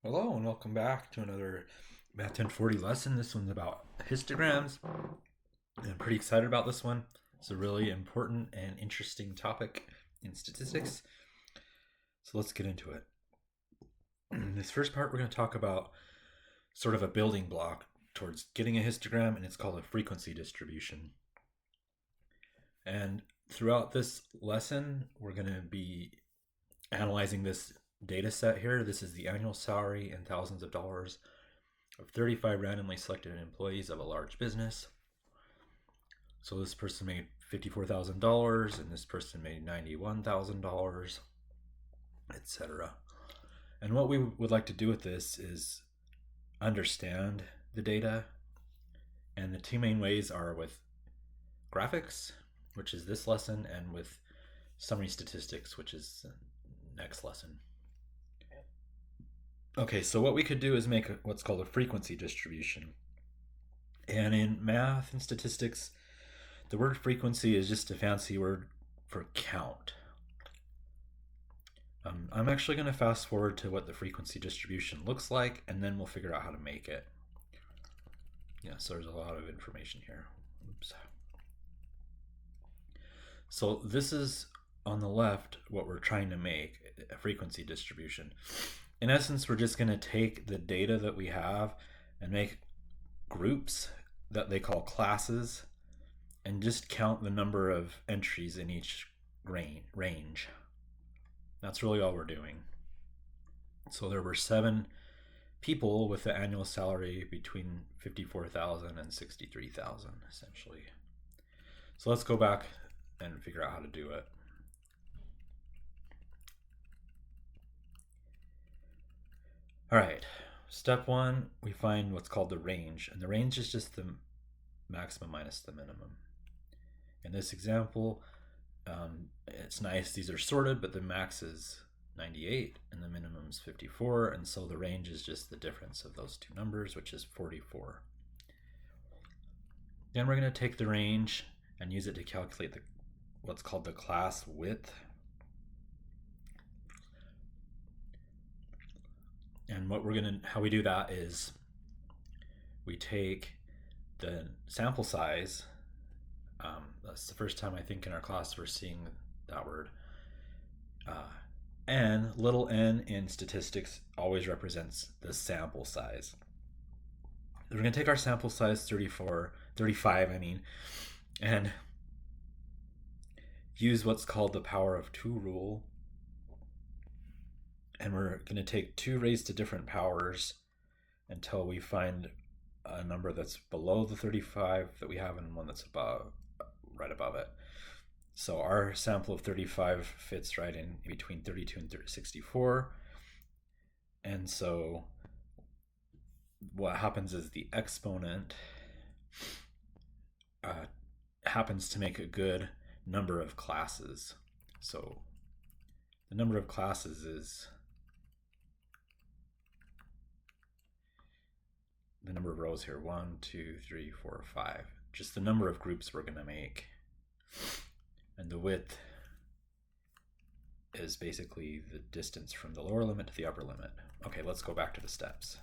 Hello and welcome back to another Math 1040 lesson. This one's about histograms. I'm pretty excited about this one. It's a really important and interesting topic in statistics. So let's get into it. In this first part, we're going to talk about sort of a building block towards getting a histogram, and it's called a frequency distribution. And throughout this lesson, we're going to be analyzing this data set here. This is the annual salary in thousands of dollars of 35 randomly selected employees of a large business. So this person made $54,000 and this person made $91,000, etc. And what we would like to do with this is understand the data. And the two main ways are with graphics, which is this lesson, and with summary statistics, which is the next lesson. Okay, so what we could do is make what's called a frequency distribution. And in math and statistics, the word frequency is just a fancy word for count. I'm actually going to fast forward to what the frequency distribution looks like, and then we'll figure out how to make it. Yeah, so there's a lot of information here. Oops. So this is on the left what we're trying to make, a frequency distribution. In essence, we're just going to take the data that we have and make groups that they call classes and just count the number of entries in each range. That's really all we're doing. So there were 7 people with the annual salary between $54,000 and $63,000, essentially. So let's go back and figure out how to do it. All right, step 1, we find what's called the range, and the range is just the maximum minus the minimum. In this example, it's nice, these are sorted, but the max is 98 and the minimum is 54, and so the range is just the difference of those two numbers, which is 44. Then we're going to take the range and use it to calculate what's called the class width. And how we do that is we take the sample size. That's the first time I think in our class we're seeing that word. N, little n in statistics always represents the sample size. We're going to take our sample size 35, and use what's called the power of 2 rule. And we're going to take 2 raised to different powers until we find a number that's below the 35 that we have and one that's right above it. So our sample of 35 fits right in between 32 and 64. And so what happens is the exponent happens to make a good number of classes. So the number of classes is the number of rows here, 1, 2, 3, 4, 5. Just the number of groups we're going to make. And the width is basically the distance from the lower limit to the upper limit. Okay, let's go back to the steps.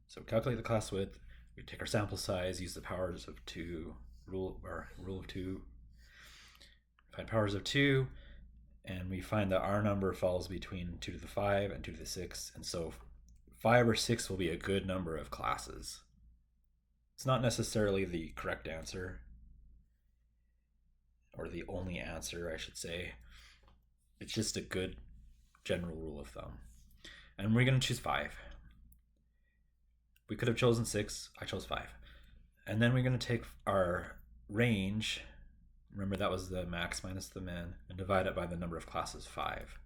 So calculate the class width. We take our sample size, use the powers of 2, rule of 2, find powers of 2, and we find that our number falls between 2 to the 5 and 2 to the 6, and so 5 or 6 will be a good number of classes. It's not necessarily the correct answer, or the only answer, I should say. It's just a good general rule of thumb. And we're going to choose 5. We could have chosen 6. I chose 5. And then we're going to take our range, remember that was the max minus the min, and divide it by the number of classes, 5.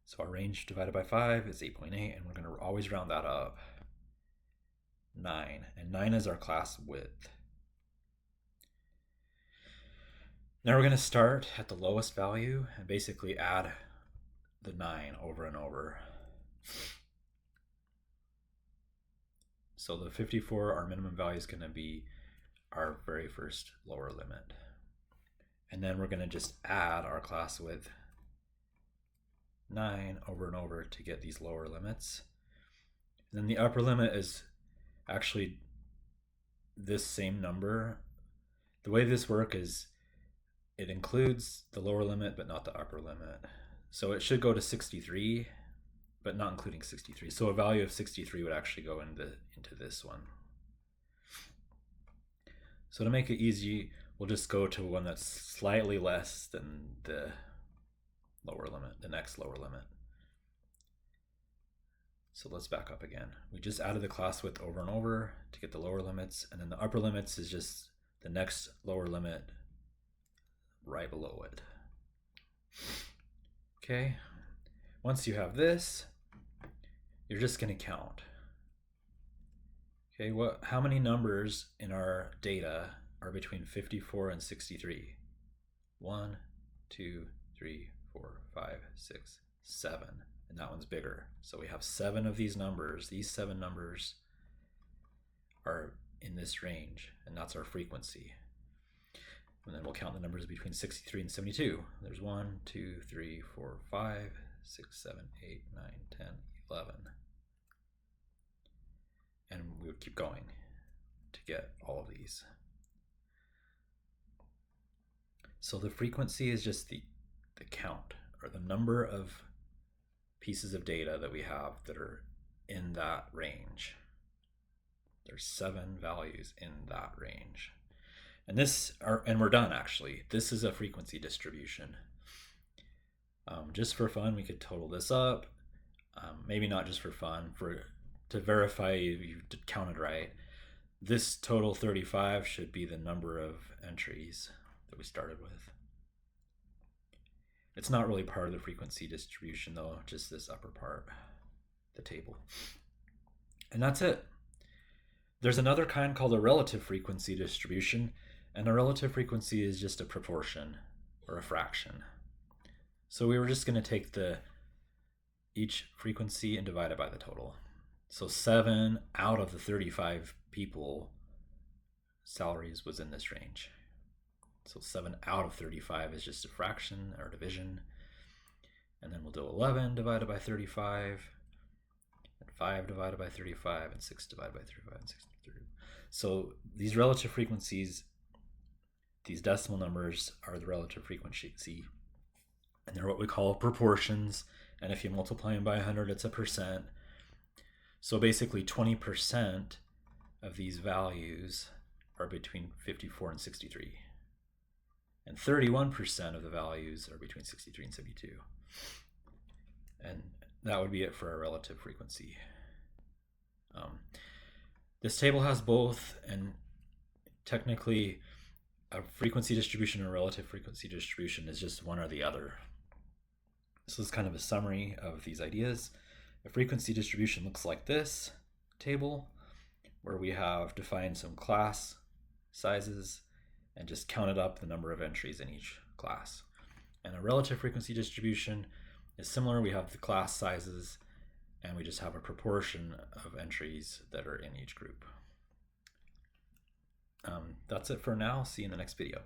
So our range divided by 5 is 8.8, and we're going to always round that up. 9, and 9 is our class width. Now we're going to start at the lowest value and basically add the 9 over and over. So the 54, our minimum value is going to be our very first lower limit. And then we're going to just add our class width 9 over and over to get these lower limits. And then the upper limit is actually this same number. The way this works is it includes the lower limit but not the upper limit. So it should go to 63, but not including 63. So a value of 63 would actually go into this one. So to make it easy, we'll just go to one that's slightly less than the lower limit, the next lower limit. So let's back up again. We just added the class width over and over to get the lower limits, and then the upper limits is just the next lower limit right below it. Okay, once you have this, you're just going to count. Okay, how many numbers in our data are between 54 and 63? 1, 2, 3, 4, 5, 6, 7. And that one's bigger. So we have 7 of these numbers. These 7 numbers are in this range, and that's our frequency. And then we'll count the numbers between 63 and 72. There's 1, 2, 3, 4, 5, 6, 7, 8, 9, 10, 11. And we would keep going to get all of these. So the frequency is just the count, or the number of pieces of data that we have that are in that range. There's 7 values in that range. And we're done actually. This is a frequency distribution. Just for fun, we could total this up. Maybe not just for fun, to verify you counted right. This total 35 should be the number of entries that we started with. It's not really part of the frequency distribution though, just this upper part, the table. And that's it. There's another kind called a relative frequency distribution, and a relative frequency is just a proportion or a fraction. So we were just going to take each frequency and divide it by the total. So 7 out of the 35 people salaries was in this range. So 7 out of 35 is just a fraction or division. And then we'll do 11 divided by 35, and 5 divided by 35, and 6 divided by 35, and 6 divided by 35. So these relative frequencies, these decimal numbers are the relative frequency, and they're what we call proportions. And if you multiply them by 100, it's a percent. So basically 20% of these values are between 54 and 63. And 31% of the values are between 63 and 72. And that would be it for our relative frequency. This table has both, and technically a frequency distribution and a relative frequency distribution is just one or the other. This is kind of a summary of these ideas. A frequency distribution looks like this table, where we have defined some class sizes and just counted up the number of entries in each class. And a relative frequency distribution is similar. We have the class sizes, and we just have a proportion of entries that are in each group. That's it for now. See you in the next video.